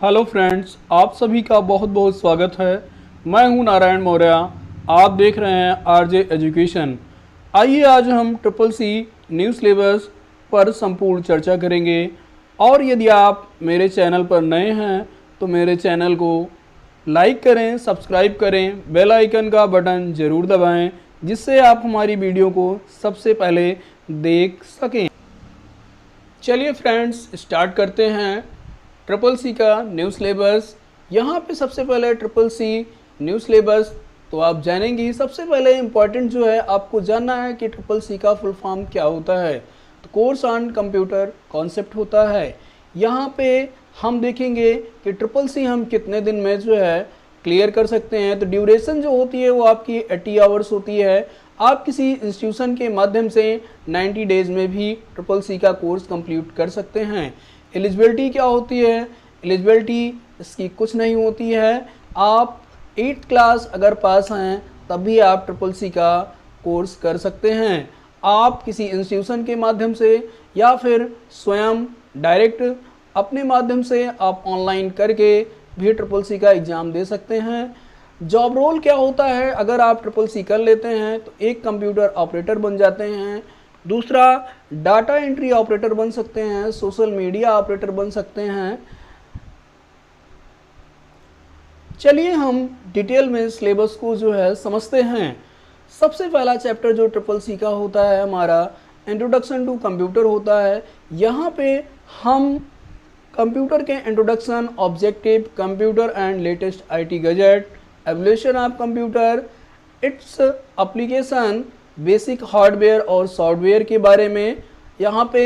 Hello friends, आप सभी का बहुत बहुत स्वागत है। मैं हूं नारायण मौर्य। आप देख रहे हैं आरजे एजुकेशन। आइए आज हम ट्रिपल सी न्यू सिलेबस पर संपूर्ण चर्चा करेंगे। और यदि आप मेरे चैनल पर नए हैं तो मेरे चैनल को लाइक करें, सब्सक्राइब करें, बेल आइकन का बटन ज़रूर दबाएं, जिससे आप हमारी वीडियो को सबसे पहले देख सकें। चलिए फ्रेंड्स, स्टार्ट करते हैं ट्रिपल सी का न्यू सिलेबस। यहाँ पे सबसे पहले ट्रिपल सी न्यू सिलेबस तो आप जानेंगे। सबसे पहले इम्पॉर्टेंट जो है आपको जानना है कि ट्रिपल सी का फुल फॉर्म क्या होता है। तो कोर्स ऑन कंप्यूटर कॉन्सेप्ट होता है। यहाँ पे हम देखेंगे कि ट्रिपल सी हम कितने दिन में जो है क्लियर कर सकते हैं। तो ड्यूरेशन जो होती है वो आपकी 80 आवर्स होती है। आप किसी इंस्टीट्यूशन के माध्यम से 90 डेज में भी ट्रिपल सी का कोर्स कंप्लीट कर सकते हैं। एलिजिबिलिटी क्या होती है? एलिजिबिलिटी इसकी कुछ नहीं होती है। आप 8th क्लास अगर पास हैं तभी आप ट्रिपल सी का कोर्स कर सकते हैं। आप किसी इंस्टीट्यूशन के माध्यम से या फिर स्वयं डायरेक्ट अपने माध्यम से आप ऑनलाइन करके भी ट्रिपल सी का एग्ज़ाम दे सकते हैं। जॉब रोल क्या होता है? अगर आप ट्रिपल सी कर लेते हैं तो एक कंप्यूटर ऑपरेटर बन जाते हैं, दूसरा डाटा एंट्री ऑपरेटर बन सकते हैं, सोशल मीडिया ऑपरेटर बन सकते हैं। चलिए हम डिटेल में सिलेबस को जो है समझते हैं। सबसे पहला चैप्टर जो ट्रिपल सी का होता है हमारा इंट्रोडक्शन टू कंप्यूटर होता है। यहाँ पे हम कंप्यूटर के introduction, objective, computer and latest IT gadget, evolution of computer, its application, basic hardware और सॉफ्टवेयर के बारे में, यहाँ पे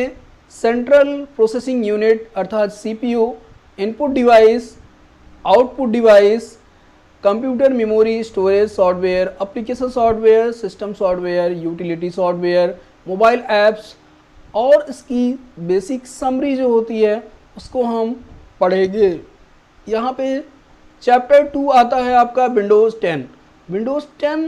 सेंट्रल प्रोसेसिंग यूनिट अर्थात CPU, input device, output device, computer memory, storage software, application software, system software, utility software, mobile apps और इसकी basic summary जो होती है उसको हम पढ़ेंगे। यहाँ पे चैप्टर 2 आता है आपका विंडोज़ 10। विंडोज़ 10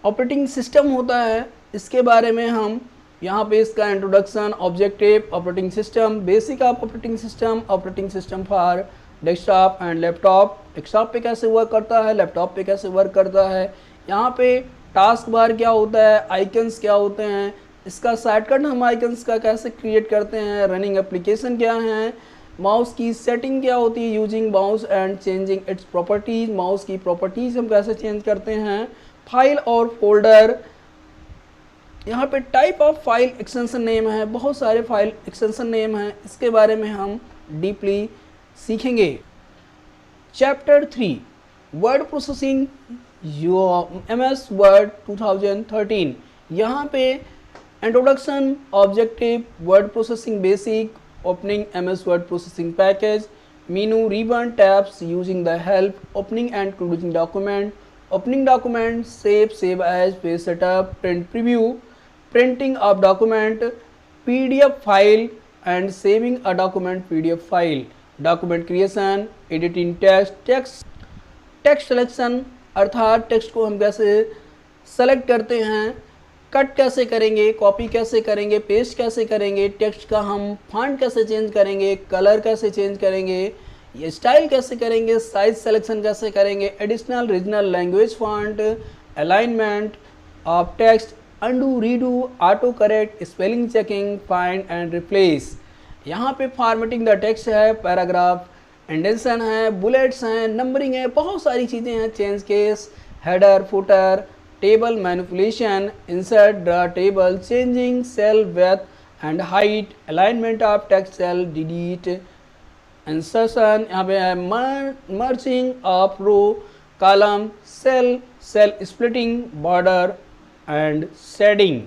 ऑपरेटिंग सिस्टम होता है, इसके बारे में हम यहाँ पे इसका introduction, objective, operating system, basic of operating system for desktop and laptop, desktop पे कैसे वर्क करता है, लैपटॉप पे कैसे वर्क करता है, यहाँ पे टास्क बार क्या होता है, आइकन्स क्या होते हैं, इसका शॉर्टकट हम आइकन्स का कैसे क्रिएट करते हैं, रनिंग एप्लीकेशन क्या है, माउस की सेटिंग क्या होती है, using mouse and changing it's properties, mouse की प्रॉपर्टीज़ हम कैसे चेंज करते हैं, फाइल और फोल्डर, यहाँ पे type of file extension name है, बहुत सारे फाइल एक्सटेंशन नेम हैं, इसके बारे में हम डीपली सीखेंगे। Chapter 3 word processing, MS word 2013। यहाँ पे introduction, objective, word processing basic, opening MS word processing package, menu, ribbon, tabs, using the help, opening and closing document, opening document, save as, page setup, print preview, printing of document, PDF file and saving a document PDF file, document creation, editing text selection अर्थात text को हम कैसे select करते हैं, cut कैसे करेंगे, copy कैसे करेंगे, पेस्ट कैसे करेंगे, टेक्स्ट का हम फॉन्ट कैसे चेंज करेंगे, कलर कैसे चेंज करेंगे, ये स्टाइल कैसे करेंगे, साइज सिलेक्शन कैसे करेंगे, additional regional language font, alignment of text, undo, redo, auto correct, spelling checking, find and replace. यहाँ पे फॉर्मेटिंग द टेक्स्ट है, पैराग्राफ इंडेंशन है, बुलेट्स हैं, नंबरिंग है, बहुत सारी चीज़ें हैं, change case, header, footer, table manipulation, insert the table, changing cell width and height, alignment of text cell, delete, insertion, यहाँ पे है merging of row, column, cell splitting, border and shading.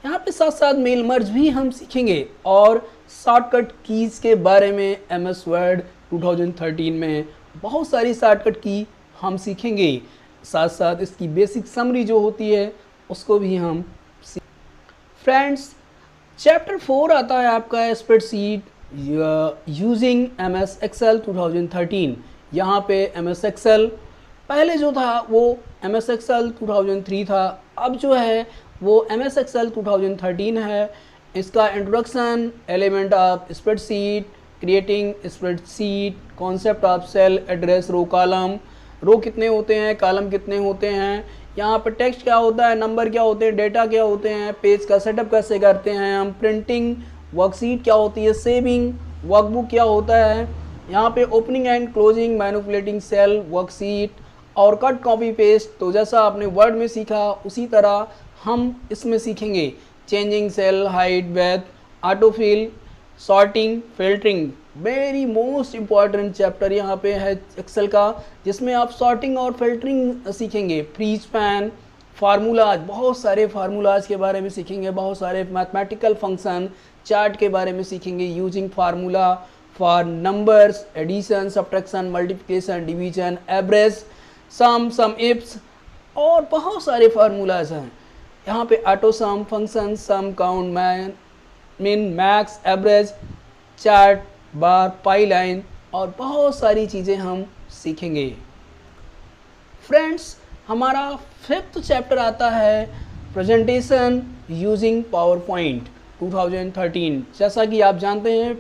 यहाँ पे साथ साथ मेल मर्ज भी हम सीखेंगे और शॉर्टकट कीज के बारे में MS वर्ड 2013 में बहुत सारी शॉर्टकट की हम सीखेंगे। साथ साथ इसकी बेसिक समरी जो होती है उसको भी हम फ्रेंड्स, चैप्टर 4 आता है आपका स्प्रेडशीट यूजिंग MS Excel 2013। यहाँ पे MS Excel पहले जो था वो MS Excel 2003 था, अब जो है वो MS Excel 2013 है। इसका introduction, element of spreadsheet, creating spreadsheet, concept of cell, address, row column, row कितने होते हैं, कॉलम कितने होते हैं, यहाँ पर टेक्स्ट क्या होता है, नंबर क्या होते हैं, डेटा क्या होते हैं, पेज का सेटअप कैसे करते हैं हम, प्रिंटिंग, वर्कशीट क्या होती है, सेविंग, वर्कबुक क्या होता है, यहाँ पे opening and closing, manipulating cell, worksheet और कट कॉपी पेस्ट। तो जैसा आपने वर्ड में सीखा उसी तरह हम इसमें सीखेंगे changing cell height, width, autofill, sorting, filtering. Very most important chapter यहाँ पे है एक्सेल का, जिसमें आप सॉर्टिंग और फिल्टरिंग सीखेंगे। फ्री स्पैन, फार्मूलाज, बहुत सारे फार्मूलाज के बारे में सीखेंगे, बहुत सारे मैथमेटिकल फंक्शन, चार्ट के बारे में सीखेंगे, using formula for numbers, addition, subtraction, multiplication, division, average, sum ifs और बहुत सारे फार्मूलाज हैं। यहाँ पे auto sum, function, sum, count, min, max, average, chart, bar, pie line और बहुत सारी चीज़ें हम सीखेंगे। फ्रेंड्स, हमारा 5th चैप्टर आता है प्रेजेंटेशन यूजिंग पावर पॉइंट 2013। जैसा कि आप जानते हैं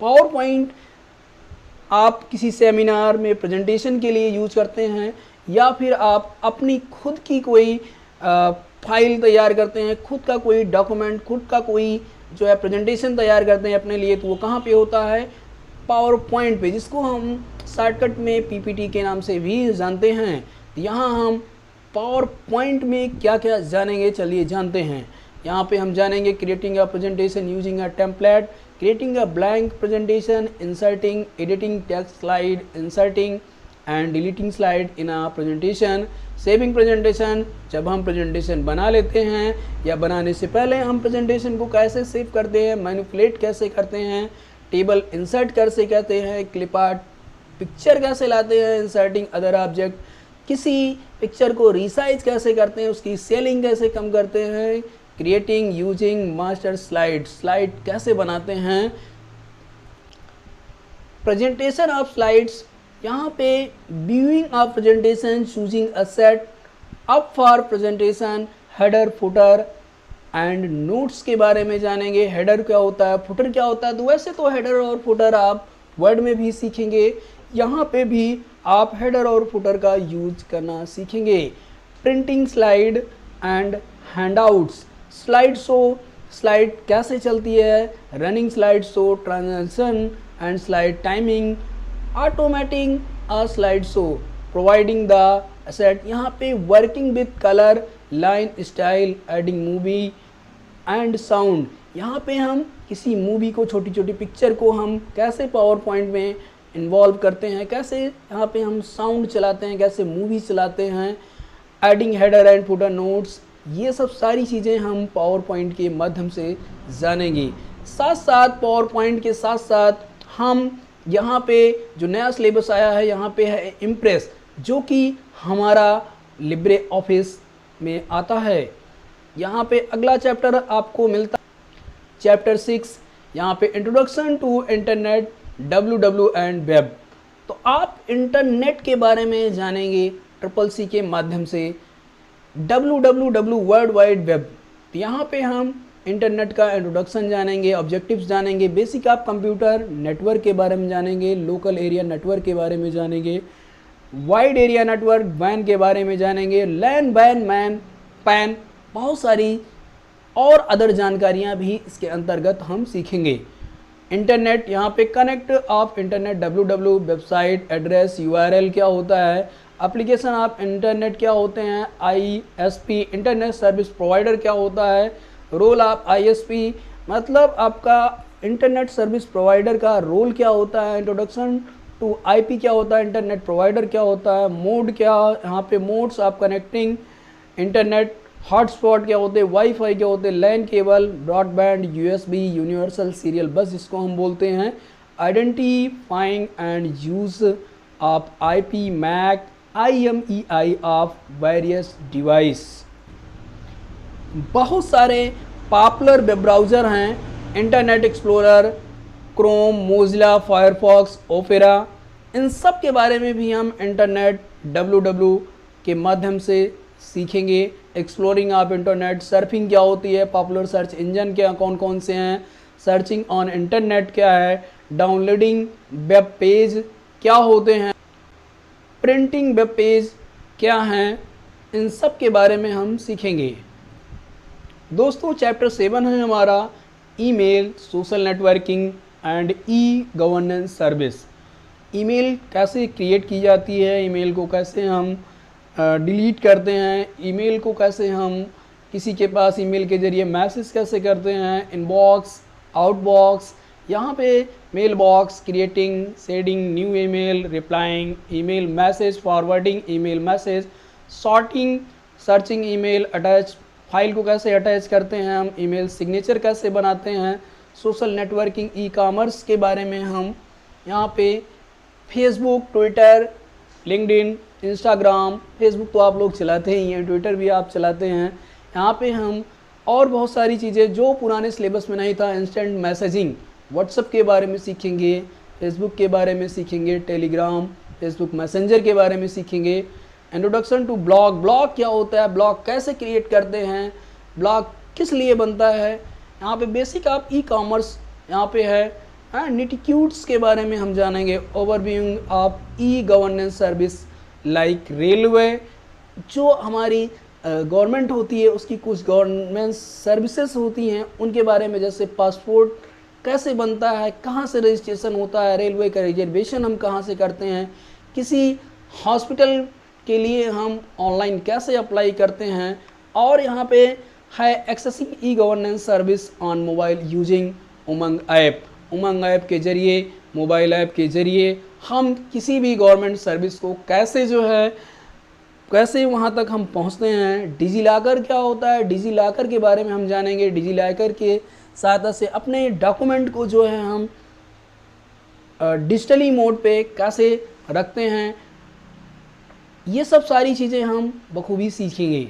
पावर पॉइंट आप किसी सेमिनार में प्रेजेंटेशन के लिए यूज करते हैं या फिर आप अपनी खुद की कोई फाइल तैयार करते हैं, खुद का कोई डॉक्यूमेंट, खुद का कोई जो है प्रेजेंटेशन तैयार करते हैं अपने लिए, तो वो कहाँ पे होता है, पावर पॉइंट पे, जिसको हम शॉर्टकट में पीपीटी के नाम से भी जानते हैं। यहाँ हम पावर पॉइंट में क्या क्या जानेंगे, चलिए जानते हैं। यहाँ पे हम जानेंगे creating a presentation using a template, creating a blank presentation, inserting, editing text slide, inserting and deleting slide in a presentation, saving presentation, जब हम प्रेजेंटेशन बना लेते हैं या बनाने से पहले हम प्रेजेंटेशन को कैसे सेव करते हैं, मैनिपुलेट कैसे करते हैं, टेबल इंसर्ट कैसे करते हैं, क्लिप आर्ट पिक्चर कैसे लाते हैं, इंसर्टिंग अदर ऑब्जेक्ट, किसी पिक्चर को रिसाइज कैसे करते हैं, उसकी सेलिंग कैसे कम करते हैं, creating using master slide, slide कैसे बनाते हैं, प्रेजेंटेशन ऑफ स्लाइड्स, यहाँ पे viewing of presentation using a set up for presentation, header, footer and notes के बारे में जानेंगे। हेडर क्या होता है, फुटर क्या होता है, तो वैसे तो हेडर और फुटर आप वर्ड में भी सीखेंगे, यहाँ पे भी आप हेडर और फुटर का यूज करना सीखेंगे। Printing slide and handouts, slide show, slide कैसे चलती है, running slide show, transition and slide timing, automating a slide show, providing the asset, यहाँ पे working with colour, line, style, adding movie and sound, यहाँ पे हम किसी मूवी को, छोटी छोटी पिक्चर को हम कैसे पावर पॉइंट में इन्वॉल्व करते हैं, कैसे यहाँ पे हम साउंड चलाते हैं, कैसे मूवी चलाते हैं, adding header and footer notes, ये सब सारी चीज़ें हम पावर पॉइंट के माध्यम से जानेंगे। साथ साथ पावर पॉइंट के साथ साथ हम यहाँ पे जो नया सिलेबस आया है, यहाँ पे है इम्प्रेस, जो कि हमारा लिब्रे ऑफिस में आता है। यहाँ पे अगला चैप्टर आपको मिलता है चैप्टर 6, यहाँ पे introduction to internet, WW and web. तो आप इंटरनेट के बारे में जानेंगे CCC के माध्यम से, WWW वर्ल्ड वाइड वेब। तो यहाँ पे हम इंटरनेट का इंट्रोडक्शन जानेंगे, ऑब्जेक्टिव्स जानेंगे, बेसिक आप कंप्यूटर नेटवर्क के बारे में जानेंगे, लोकल एरिया नेटवर्क के बारे में जानेंगे, वाइड एरिया नेटवर्क वैन के बारे में जानेंगे, लैन, बैन, मैन, पैन, बहुत सारी और अदर जानकारियाँ भी इसके अंतर्गत हम सीखेंगे। इंटरनेट, यहाँ पे connect of internet, WW website, address, URL क्या होता है, एप्लीकेशन ऑफ इंटरनेट क्या होते हैं, ISP इंटरनेट सर्विस प्रोवाइडर क्या होता है, रोल ऑफ ISP मतलब आपका इंटरनेट सर्विस प्रोवाइडर का रोल क्या होता है, इंट्रोडक्शन टू IP क्या होता है, इंटरनेट प्रोवाइडर क्या होता है, मोड क्या, यहाँ पे modes of connecting internet, hotspot क्या होते हैं, वाईफाई क्या होते हैं, LAN cable, broadband, USB universal serial bus जिसको हम बोलते हैं, identifying and use of IP MAC, IMEI of various device. बहुत सारे पॉपुलर वेब ब्राउज़र हैं, Internet Explorer, Chrome, Mozilla, Firefox, Opera, इन सब के बारे में भी हम इंटरनेट WW के माध्यम से सीखेंगे। एक्सप्लोरिंग ऑफ इंटरनेट, सर्फिंग क्या होती है, पॉपुलर सर्च इंजन क्या कौन कौन से हैं, सर्चिंग ऑन इंटरनेट क्या है, डाउनलोडिंग वेब पेज क्या होते हैं, प्रिंटिंग वेब पेज क्या हैं, इन सब के बारे में हम सीखेंगे। दोस्तों चैप्टर 7 है हमारा email, social networking and e governance service. Email कैसे क्रिएट की जाती है, ईमेल को कैसे हम डिलीट करते हैं, ईमेल को कैसे हम किसी के पास ईमेल के ज़रिए मैसेज कैसे करते हैं, इनबॉक्स, आउटबॉक्स, यहाँ पे mail box, creating, sending new email, replying email message, forwarding email message, sorting, searching email, attach file को कैसे अटैच करते हैं हम, ईमेल सिग्नेचर कैसे बनाते हैं, सोशल नेटवर्किंग, ई कॉमर्स के बारे में हम यहाँ पे Facebook, Twitter, LinkedIn, Instagram, Facebook तो आप लोग चलाते ही हैं, ट्विटर भी आप चलाते हैं, यहाँ पे हम और बहुत सारी चीज़ें जो पुराने सिलेबस में नहीं था, इंस्टेंट मैसेजिंग, व्हाट्सएप के बारे में सीखेंगे, फेसबुक के बारे में सीखेंगे, टेलीग्राम, फेसबुक मैसेंजर के बारे में सीखेंगे, इंट्रोडक्शन टू ब्लॉग, ब्लॉग क्या होता है, ब्लॉग कैसे क्रिएट करते हैं, ब्लॉग किस लिए बनता है, यहाँ पे बेसिक आप ई कॉमर्स यहाँ पे है, निटिक्यूट्स के बारे में हम जानेंगे, overview of e governance service like railway, जो हमारी गवर्नमेंट होती है उसकी कुछ गवर्नमेंट सर्विसेज होती हैं उनके बारे में, जैसे पासपोर्ट कैसे बनता है, कहाँ से रजिस्ट्रेशन होता है, रेलवे का रिजर्वेशन हम कहाँ से करते हैं, किसी हॉस्पिटल के लिए हम ऑनलाइन कैसे अप्लाई करते हैं, और यहाँ पे है accessing e governance service on mobile using Umang app. Umang app के ज़रिए, मोबाइल ऐप के ज़रिए हम किसी भी गवर्नमेंट सर्विस को कैसे जो है कैसे वहाँ तक हम पहुँचते हैं। डिजी लॉकर क्या होता है, डिजी लॉकर के बारे में हम जानेंगे, डिजी लॉकर के सहायता से अपने डॉक्यूमेंट को जो है हम डिजिटली मोड पे कैसे रखते हैं, ये सब सारी चीज़ें हम बखूबी सीखेंगे।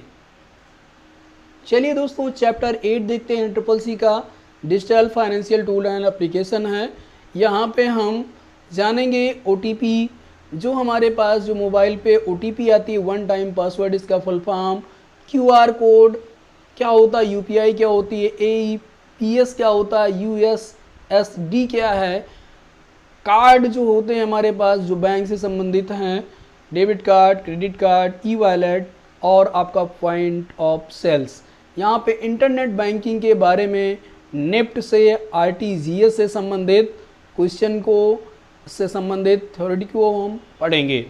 चलिए दोस्तों चैप्टर 8 देखते हैं, ट्रिपल सी का digital financial tool and application है। यहाँ पे हम जानेंगे OTP, जो हमारे पास जो मोबाइल पे OTP आती है, वन टाइम पासवर्ड, इसका फुल फॉर्म, QR कोड क्या होता है, UPI क्या होती है, AEPS क्या होता है, USSD क्या है, कार्ड जो होते हैं हमारे पास जो बैंक से संबंधित हैं, debit card, credit card, e wallet और आपका पॉइंट ऑफ सेल्स। यहाँ पे इंटरनेट बैंकिंग के बारे में नेफ्ट से, RTGS से संबंधित क्वेश्चन को से संबंधित थ्योरी को हम पढ़ेंगे,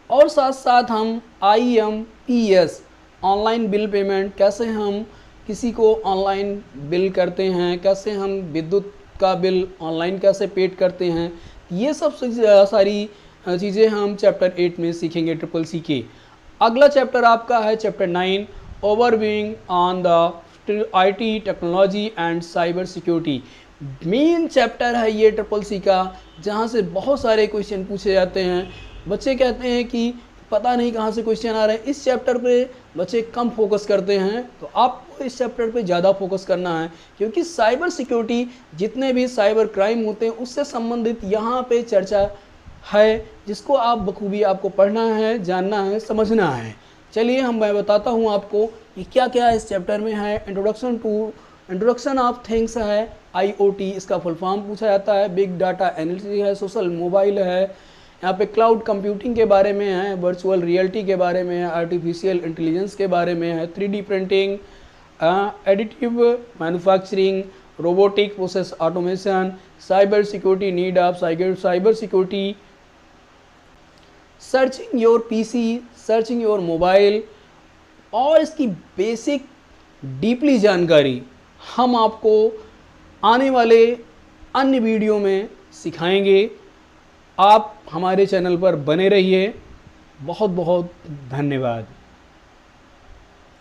और साथ साथ हम IMPS ऑनलाइन बिल पेमेंट, कैसे हम किसी को ऑनलाइन बिल करते हैं, कैसे हम विद्युत का बिल ऑनलाइन कैसे पेड करते हैं, ये सब सारी चीज़ें हम चैप्टर 8 में सीखेंगे ट्रिपल सी के। अगला चैप्टर आपका है chapter 9, overviewing on the IT technology and cyber security. Main chapter है ये ट्रिपल सी का, जहाँ से बहुत सारे क्वेश्चन पूछे जाते हैं। बच्चे कहते हैं कि पता नहीं कहाँ से क्वेश्चन आ रहे हैं, इस चैप्टर पे बच्चे कम फोकस करते हैं, तो आपको इस चैप्टर पे ज़्यादा फोकस करना है, क्योंकि साइबर सिक्योरिटी, जितने भी साइबर क्राइम होते हैं उससे संबंधित यहाँ पे चर्चा है, जिसको आप बखूबी आपको पढ़ना है, जानना है, समझना है। चलिए मैं बताता हूँ आपको कि क्या क्या इस चैप्टर में है। इंट्रोडक्शन ऑफ थिंग्स है, IoT इसका फुल फॉर्म पूछा जाता है, बिग डाटा एनालिसिस है, सोशल मोबाइल है, यहाँ पे क्लाउड कंप्यूटिंग के बारे में है, वर्चुअल रियलिटी के बारे में है, आर्टिफिशियल इंटेलिजेंस के बारे में है, 3D printing, additive manufacturing, robotic process automation, cyber security, need of cyber security, searching your PC, searching your mobile, और इसकी बेसिक डीपली जानकारी हम आपको आने वाले अन्य वीडियो में सिखाएंगे। आप हमारे चैनल पर बने रहिए। बहुत बहुत धन्यवाद।